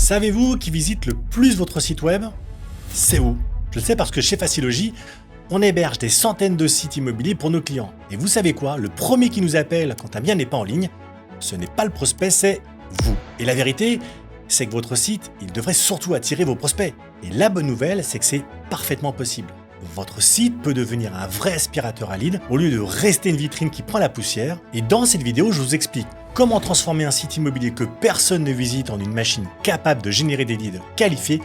Savez-vous qui visite le plus votre site web? C'est vous. Je le sais parce que chez Facilogy, on héberge des centaines de sites immobiliers pour nos clients. Et vous savez quoi? Le premier qui nous appelle quand un bien n'est pas en ligne, ce n'est pas le prospect, c'est vous. Et la vérité, c'est que votre site, il devrait surtout attirer vos prospects. Et la bonne nouvelle, c'est que c'est parfaitement possible. Votre site peut devenir un vrai aspirateur à leads au lieu de rester une vitrine qui prend la poussière. Et dans cette vidéo, je vous explique comment transformer un site immobilier que personne ne visite en une machine capable de générer des leads qualifiés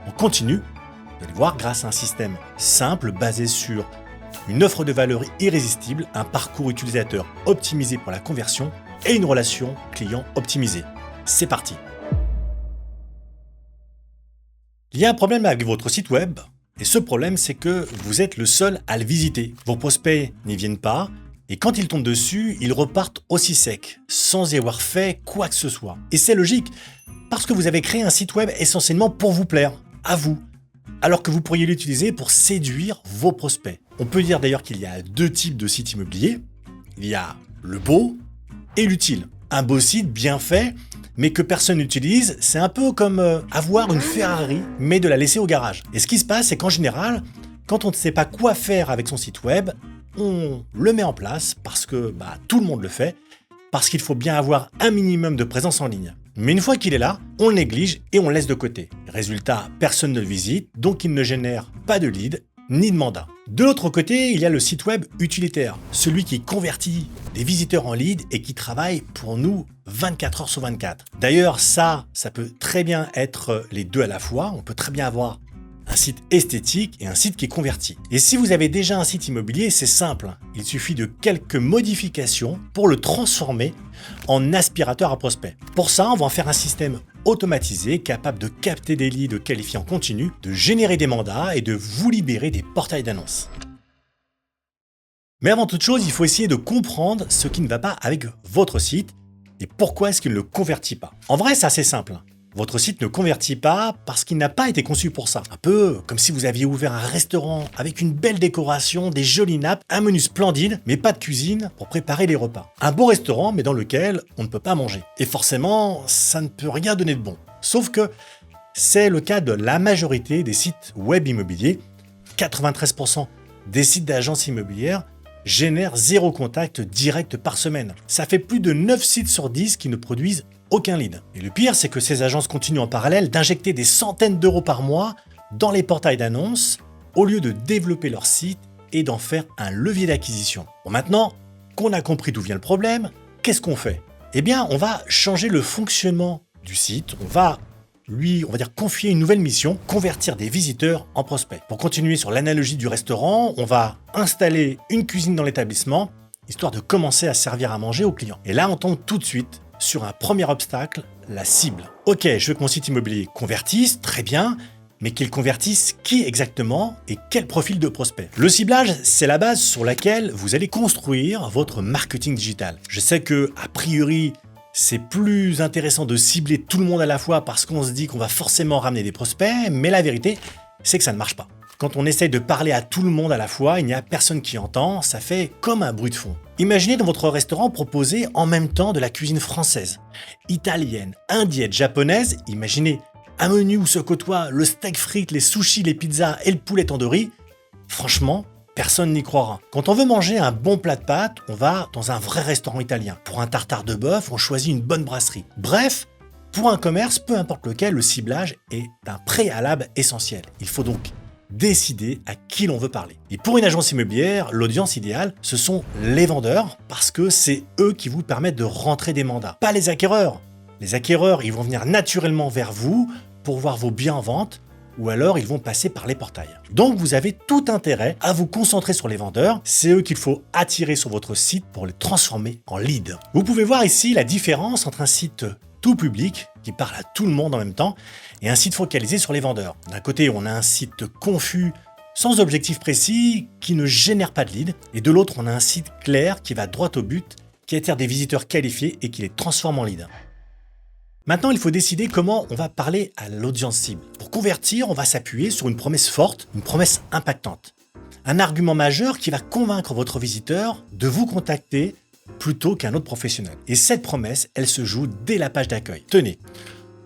en continu. Vous allez voir, grâce à un système simple basé sur une offre de valeur irrésistible, un parcours utilisateur optimisé pour la conversion et une relation client optimisée. C'est parti! Il y a un problème avec votre site web, et ce problème, c'est que vous êtes le seul à le visiter. Vos prospects n'y viennent pas, et quand ils tombent dessus, ils repartent aussi secs, sans y avoir fait quoi que ce soit. Et c'est logique, parce que vous avez créé un site web essentiellement pour vous plaire, à vous, alors que vous pourriez l'utiliser pour séduire vos prospects. On peut dire d'ailleurs qu'il y a deux types de sites immobiliers. Il y a le beau et l'utile. Un beau site bien fait, mais que personne n'utilise, c'est un peu comme avoir une Ferrari, mais de la laisser au garage. Et ce qui se passe, c'est qu'en général, quand on ne sait pas quoi faire avec son site web, on le met en place parce que tout le monde le fait, parce qu'il faut bien avoir un minimum de présence en ligne. Mais une fois qu'il est là, on le néglige et on le laisse de côté. Résultat, personne ne le visite, donc il ne génère pas de lead ni de mandat. De l'autre côté, il y a le site web utilitaire, celui qui convertit des visiteurs en lead et qui travaille pour nous 24 heures sur 24. D'ailleurs, ça peut très bien être les deux à la fois. On peut très bien avoir un site esthétique et un site qui convertit. Et si vous avez déjà un site immobilier, c'est simple. Il suffit de quelques modifications pour le transformer en aspirateur à prospects. Pour ça, on va en faire un système automatisé capable de capter des leads qualifiés en continu, de générer des mandats et de vous libérer des portails d'annonces. Mais avant toute chose, il faut essayer de comprendre ce qui ne va pas avec votre site et pourquoi est-ce qu'il ne le convertit pas. En vrai, c'est assez simple. Votre site ne convertit pas parce qu'il n'a pas été conçu pour ça. Un peu comme si vous aviez ouvert un restaurant avec une belle décoration, des jolies nappes, un menu splendide, mais pas de cuisine pour préparer les repas. Un beau restaurant, mais dans lequel on ne peut pas manger. Et forcément, ça ne peut rien donner de bon. Sauf que c'est le cas de la majorité des sites web immobiliers. 93% des sites d'agences immobilières génèrent 0 contact direct par semaine. Ça fait plus de 9 sites sur 10 qui ne produisent aucun lead. Et le pire, c'est que ces agences continuent en parallèle d'injecter des centaines d'euros par mois dans les portails d'annonces au lieu de développer leur site et d'en faire un levier d'acquisition. Bon, maintenant qu'on a compris d'où vient le problème, qu'est-ce qu'on fait? Eh bien, on va changer le fonctionnement du site. On va confier une nouvelle mission, convertir des visiteurs en prospects. Pour continuer sur l'analogie du restaurant, on va installer une cuisine dans l'établissement, histoire de commencer à servir à manger aux clients. Et là, on tombe tout de suite sur un premier obstacle, la cible. Ok, je veux que mon site immobilier convertisse, très bien, mais qu'il convertisse qui exactement et quel profil de prospect? Le ciblage, c'est la base sur laquelle vous allez construire votre marketing digital. Je sais que, a priori, c'est plus intéressant de cibler tout le monde à la fois parce qu'on se dit qu'on va forcément ramener des prospects, mais la vérité, c'est que ça ne marche pas. Quand on essaye de parler à tout le monde à la fois, il n'y a personne qui entend, ça fait comme un bruit de fond. Imaginez dans votre restaurant proposer en même temps de la cuisine française, italienne, indienne, japonaise. Imaginez un menu où se côtoient le steak frites, les sushis, les pizzas et le poulet tandoori. Franchement, personne n'y croira. Quand on veut manger un bon plat de pâtes, on va dans un vrai restaurant italien. Pour un tartare de bœuf, on choisit une bonne brasserie. Bref, pour un commerce, peu importe lequel, le ciblage est un préalable essentiel. Il faut donc décider à qui l'on veut parler. Et pour une agence immobilière, l'audience idéale, ce sont les vendeurs, parce que c'est eux qui vous permettent de rentrer des mandats, pas les acquéreurs. Les acquéreurs, ils vont venir naturellement vers vous pour voir vos biens en vente, ou alors ils vont passer par les portails. Donc vous avez tout intérêt à vous concentrer sur les vendeurs, c'est eux qu'il faut attirer sur votre site pour les transformer en leads. Vous pouvez voir ici la différence entre un site tout public, qui parle à tout le monde en même temps, et un site focalisé sur les vendeurs. D'un côté, on a un site confus, sans objectif précis, qui ne génère pas de lead, et de l'autre, on a un site clair qui va droit au but, qui attire des visiteurs qualifiés et qui les transforme en leads. Maintenant, il faut décider comment on va parler à l'audience cible. Pour convertir, on va s'appuyer sur une promesse forte, une promesse impactante. Un argument majeur qui va convaincre votre visiteur de vous contacter plutôt qu'un autre professionnel. Et cette promesse, elle se joue dès la page d'accueil. Tenez,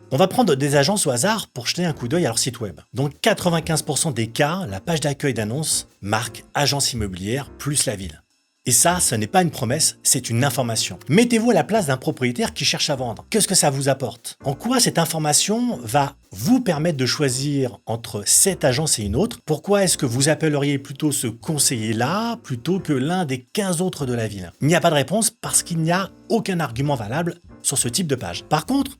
On va prendre des agences au hasard pour jeter un coup d'œil à leur site web. Dans 95% des cas, la page d'accueil d'annonce marque agence immobilière plus la ville. Et ça, ce n'est pas une promesse, c'est une information. Mettez-vous à la place d'un propriétaire qui cherche à vendre. Qu'est-ce que ça vous apporte? En quoi cette information va vous permettre de choisir entre cette agence et une autre? Pourquoi est-ce que vous appelleriez plutôt ce conseiller-là plutôt que l'un des 15 autres de la ville? Il n'y a pas de réponse parce qu'il n'y a aucun argument valable sur ce type de page. Par contre,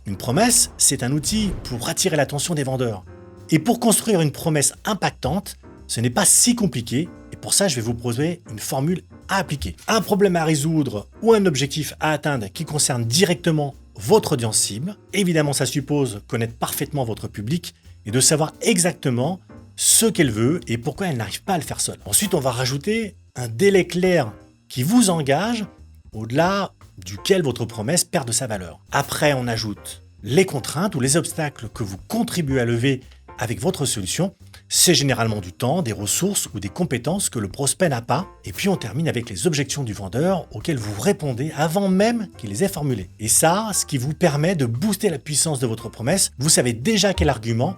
une promesse, c'est un outil pour attirer l'attention des vendeurs. Et pour construire une promesse impactante, ce n'est pas si compliqué, et pour ça, je vais vous proposer une formule à appliquer. Un problème à résoudre ou un objectif à atteindre qui concerne directement votre audience cible. Évidemment, ça suppose connaître parfaitement votre public et de savoir exactement ce qu'elle veut et pourquoi elle n'arrive pas à le faire seule. Ensuite, on va rajouter un délai clair qui vous engage au-delà duquel votre promesse perd de sa valeur. Après, on ajoute les contraintes ou les obstacles que vous contribuez à lever avec votre solution. C'est généralement du temps, des ressources ou des compétences que le prospect n'a pas. Et puis on termine avec les objections du vendeur auxquelles vous répondez avant même qu'il les ait formulées. Et ça, ce qui vous permet de booster la puissance de votre promesse. Vous savez déjà quel argument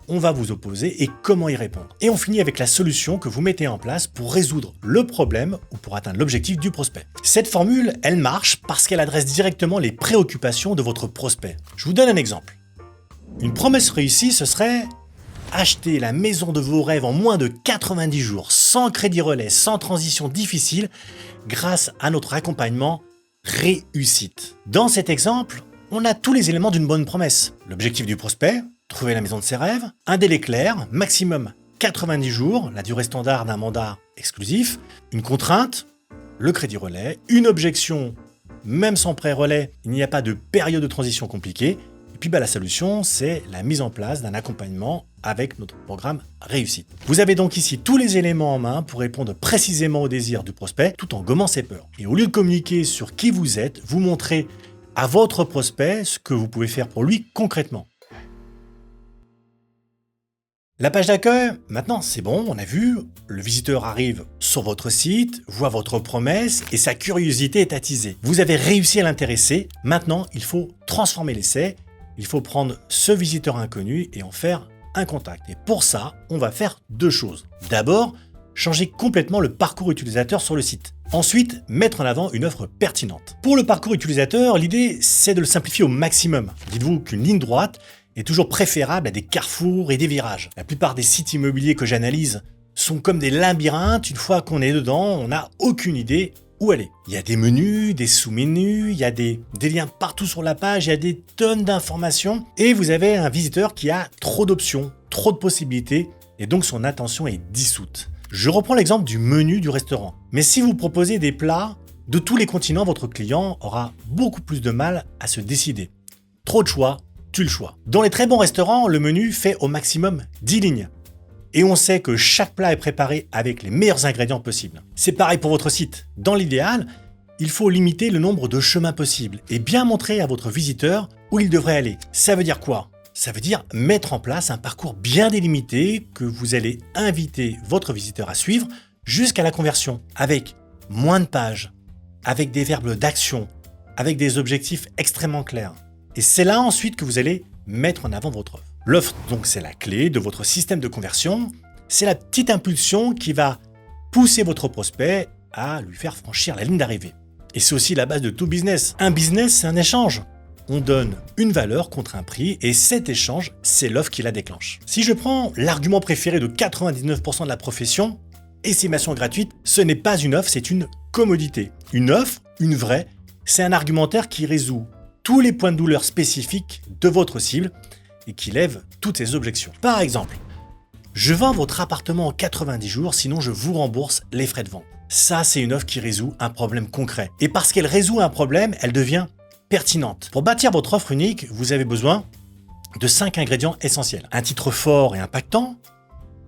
on va vous opposer et comment y répondre. Et on finit avec la solution que vous mettez en place pour résoudre le problème ou pour atteindre l'objectif du prospect. Cette formule, elle marche parce qu'elle adresse directement les préoccupations de votre prospect. Je vous donne un exemple. Une promesse réussie, ce serait acheter la maison de vos rêves en moins de 90 jours, sans crédit relais, sans transition difficile, grâce à notre accompagnement réussite. Dans cet exemple, on a tous les éléments d'une bonne promesse. L'objectif du prospect, trouver la maison de ses rêves, un délai clair, maximum 90 jours, la durée standard d'un mandat exclusif, une contrainte, le crédit relais, une objection, même sans prêt relais, il n'y a pas de période de transition compliquée. Et puis la solution, c'est la mise en place d'un accompagnement avec notre programme Réussite. Vous avez donc ici tous les éléments en main pour répondre précisément aux désirs du prospect tout en gommant ses peurs. Et au lieu de communiquer sur qui vous êtes, vous montrez à votre prospect ce que vous pouvez faire pour lui concrètement. La page d'accueil, maintenant c'est bon, on a vu, le visiteur arrive sur votre site, voit votre promesse et sa curiosité est attisée. Vous avez réussi à l'intéresser, maintenant il faut transformer l'essai, il faut prendre ce visiteur inconnu et en faire un contact. Et pour ça, on va faire deux choses. D'abord, changer complètement le parcours utilisateur sur le site. Ensuite, mettre en avant une offre pertinente. Pour le parcours utilisateur, l'idée c'est de le simplifier au maximum. Dites-vous qu'une ligne droite est toujours préférable à des carrefours et des virages. La plupart des sites immobiliers que j'analyse sont comme des labyrinthes. Une fois qu'on est dedans, on n'a aucune idée où aller. Il y a des menus, des sous-menus, il y a des liens partout sur la page, il y a des tonnes d'informations et vous avez un visiteur qui a trop d'options, trop de possibilités et donc son attention est dissoute. Je reprends l'exemple du menu du restaurant. Mais si vous proposez des plats de tous les continents, votre client aura beaucoup plus de mal à se décider. Trop de choix, tue le choix. Dans les très bons restaurants, le menu fait au maximum 10 lignes. Et on sait que chaque plat est préparé avec les meilleurs ingrédients possibles. C'est pareil pour votre site. Dans l'idéal, il faut limiter le nombre de chemins possibles et bien montrer à votre visiteur où il devrait aller. Ça veut dire quoi? Ça veut dire mettre en place un parcours bien délimité que vous allez inviter votre visiteur à suivre jusqu'à la conversion, avec moins de pages, avec des verbes d'action, avec des objectifs extrêmement clairs. Et c'est là ensuite que vous allez mettre en avant votre offre. L'offre, donc, c'est la clé de votre système de conversion. C'est la petite impulsion qui va pousser votre prospect à lui faire franchir la ligne d'arrivée. Et c'est aussi la base de tout business. Un business, c'est un échange. On donne une valeur contre un prix et cet échange, c'est l'offre qui la déclenche. Si je prends l'argument préféré de 99% de la profession, estimation gratuite, ce n'est pas une offre, c'est une commodité. Une offre, une vraie, c'est un argumentaire qui résout tous les points de douleur spécifiques de votre cible et qui lève toutes ses objections. Par exemple, je vends votre appartement en 90 jours, sinon je vous rembourse les frais de vente. Ça, c'est une offre qui résout un problème concret. Et parce qu'elle résout un problème, elle devient pertinente. Pour bâtir votre offre unique, vous avez besoin de 5 ingrédients essentiels. Un titre fort et impactant,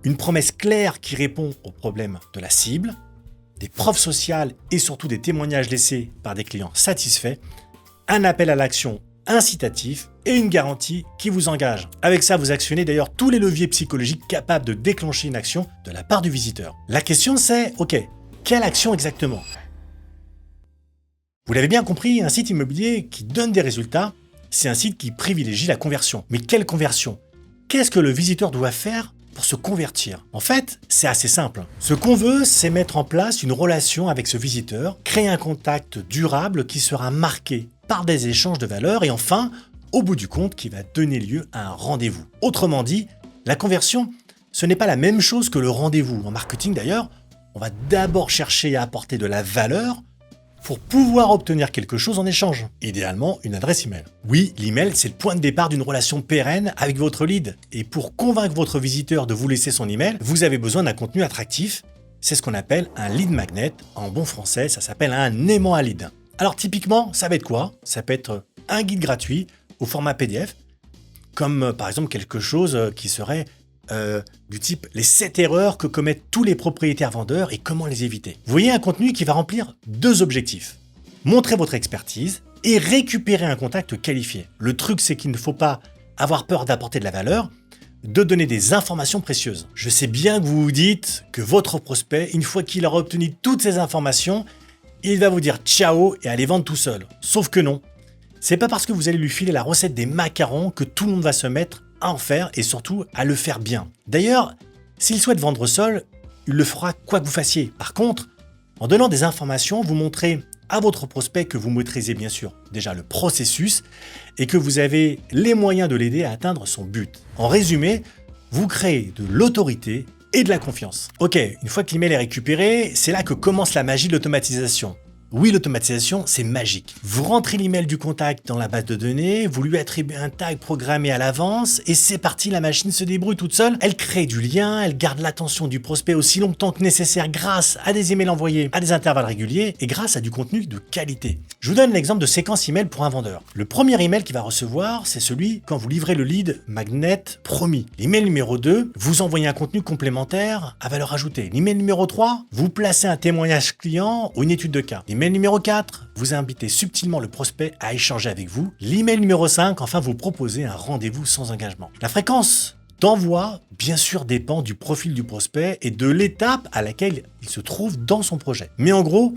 une promesse claire qui répond aux problèmes de la cible, des preuves sociales et surtout des témoignages laissés par des clients satisfaits, un appel à l'action incitatif et une garantie qui vous engage. Avec ça, vous actionnez d'ailleurs tous les leviers psychologiques capables de déclencher une action de la part du visiteur. La question c'est, ok, quelle action exactement? Vous l'avez bien compris, un site immobilier qui donne des résultats, c'est un site qui privilégie la conversion. Mais quelle conversion? Qu'est-ce que le visiteur doit faire pour se convertir? En fait, c'est assez simple. Ce qu'on veut, c'est mettre en place une relation avec ce visiteur, créer un contact durable qui sera marqué par des échanges de valeurs et enfin, au bout du compte, qui va donner lieu à un rendez-vous. Autrement dit, la conversion, ce n'est pas la même chose que le rendez-vous. En marketing d'ailleurs, on va d'abord chercher à apporter de la valeur pour pouvoir obtenir quelque chose en échange. Idéalement, une adresse email. Oui, l'email, c'est le point de départ d'une relation pérenne avec votre lead. Et pour convaincre votre visiteur de vous laisser son email, vous avez besoin d'un contenu attractif. C'est ce qu'on appelle un lead magnet. En bon français, ça s'appelle un aimant à lead. Alors typiquement, ça va être quoi? Ça peut être un guide gratuit au format PDF, comme par exemple quelque chose qui serait du type les 7 erreurs que commettent tous les propriétaires vendeurs et comment les éviter. Vous voyez un contenu qui va remplir 2 objectifs. Montrer votre expertise et récupérer un contact qualifié. Le truc, c'est qu'il ne faut pas avoir peur d'apporter de la valeur, de donner des informations précieuses. Je sais bien que vous vous dites que votre prospect, une fois qu'il aura obtenu toutes ces informations, il va vous dire ciao et aller vendre tout seul. Sauf que non. C'est pas parce que vous allez lui filer la recette des macarons que tout le monde va se mettre à en faire et surtout à le faire bien. D'ailleurs, s'il souhaite vendre seul, il le fera quoi que vous fassiez. Par contre, en donnant des informations, vous montrez à votre prospect que vous maîtrisez bien sûr déjà le processus et que vous avez les moyens de l'aider à atteindre son but. En résumé, vous créez de l'autorité et de la confiance. Ok, une fois que l'email est récupéré, c'est là que commence la magie de l'automatisation. Oui, l'automatisation, c'est magique. Vous rentrez l'email du contact dans la base de données, vous lui attribuez un tag programmé à l'avance, et c'est parti, la machine se débrouille toute seule. Elle crée du lien, elle garde l'attention du prospect aussi longtemps que nécessaire grâce à des emails envoyés à des intervalles réguliers et grâce à du contenu de qualité. Je vous donne l'exemple de séquence email pour un vendeur. Le premier email qu'il va recevoir, c'est celui quand vous livrez le lead magnet promis. L'email numéro 2, vous envoyez un contenu complémentaire à valeur ajoutée. L'email numéro 3, vous placez un témoignage client ou une étude de cas. L'email numéro 4, vous invitez subtilement le prospect à échanger avec vous. L'email numéro 5, enfin vous proposez un rendez-vous sans engagement. La fréquence d'envoi, bien sûr, dépend du profil du prospect et de l'étape à laquelle il se trouve dans son projet. Mais en gros,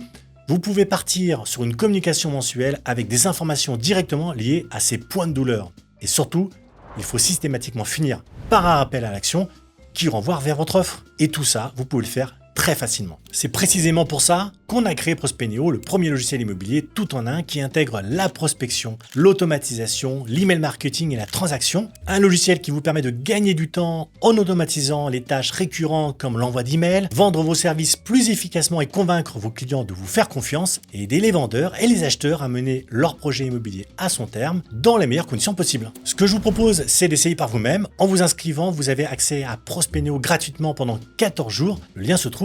vous pouvez partir sur une communication mensuelle avec des informations directement liées à ces points de douleur. Et surtout, il faut systématiquement finir par un appel à l'action qui renvoie vers votre offre. Et tout ça, vous pouvez le faire très facilement. C'est précisément pour ça qu'on a créé Prospeneo, le premier logiciel immobilier tout en un qui intègre la prospection, l'automatisation, l'email marketing et la transaction. Un logiciel qui vous permet de gagner du temps en automatisant les tâches récurrentes comme l'envoi d'emails, vendre vos services plus efficacement et convaincre vos clients de vous faire confiance et aider les vendeurs et les acheteurs à mener leur projet immobilier à son terme dans les meilleures conditions possibles. Ce que je vous propose, c'est d'essayer par vous-même. En vous inscrivant, vous avez accès à Prospeneo gratuitement pendant 14 jours. Le lien se trouve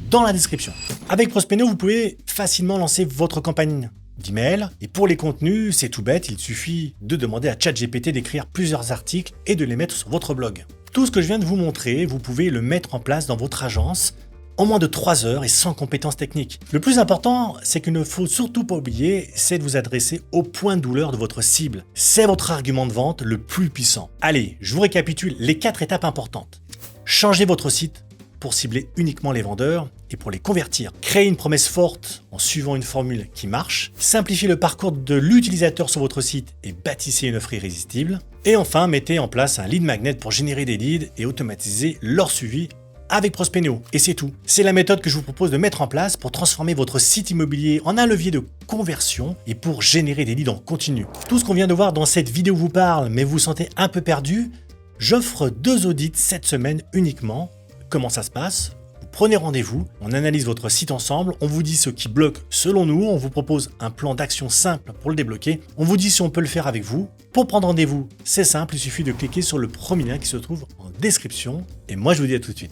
dans la description. Avec Prospeneo, vous pouvez facilement lancer votre campagne d'email. Et pour les contenus, c'est tout bête, il suffit de demander à ChatGPT d'écrire plusieurs articles et de les mettre sur votre blog. Tout ce que je viens de vous montrer, vous pouvez le mettre en place dans votre agence en moins de 3 heures et sans compétences techniques. Le plus important, c'est qu'il ne faut surtout pas oublier, c'est de vous adresser au point de douleur de votre cible. C'est votre argument de vente le plus puissant. Allez, je vous récapitule les 4 étapes importantes. Changez votre site pour cibler uniquement les vendeurs et pour les convertir. Créez une promesse forte en suivant une formule qui marche. Simplifiez le parcours de l'utilisateur sur votre site et bâtissez une offre irrésistible. Et enfin, mettez en place un lead magnet pour générer des leads et automatiser leur suivi avec Prospeneo. Et c'est tout. C'est la méthode que je vous propose de mettre en place pour transformer votre site immobilier en un levier de conversion et pour générer des leads en continu. Tout ce qu'on vient de voir dans cette vidéo vous parle, mais vous vous sentez un peu perdu. J'offre 2 audits cette semaine uniquement. Comment ça se passe? Vous prenez rendez-vous, on analyse votre site ensemble, on vous dit ce qui bloque selon nous, on vous propose un plan d'action simple pour le débloquer, on vous dit si on peut le faire avec vous. Pour prendre rendez-vous, c'est simple, il suffit de cliquer sur le premier lien qui se trouve en description. Et moi je vous dis à tout de suite.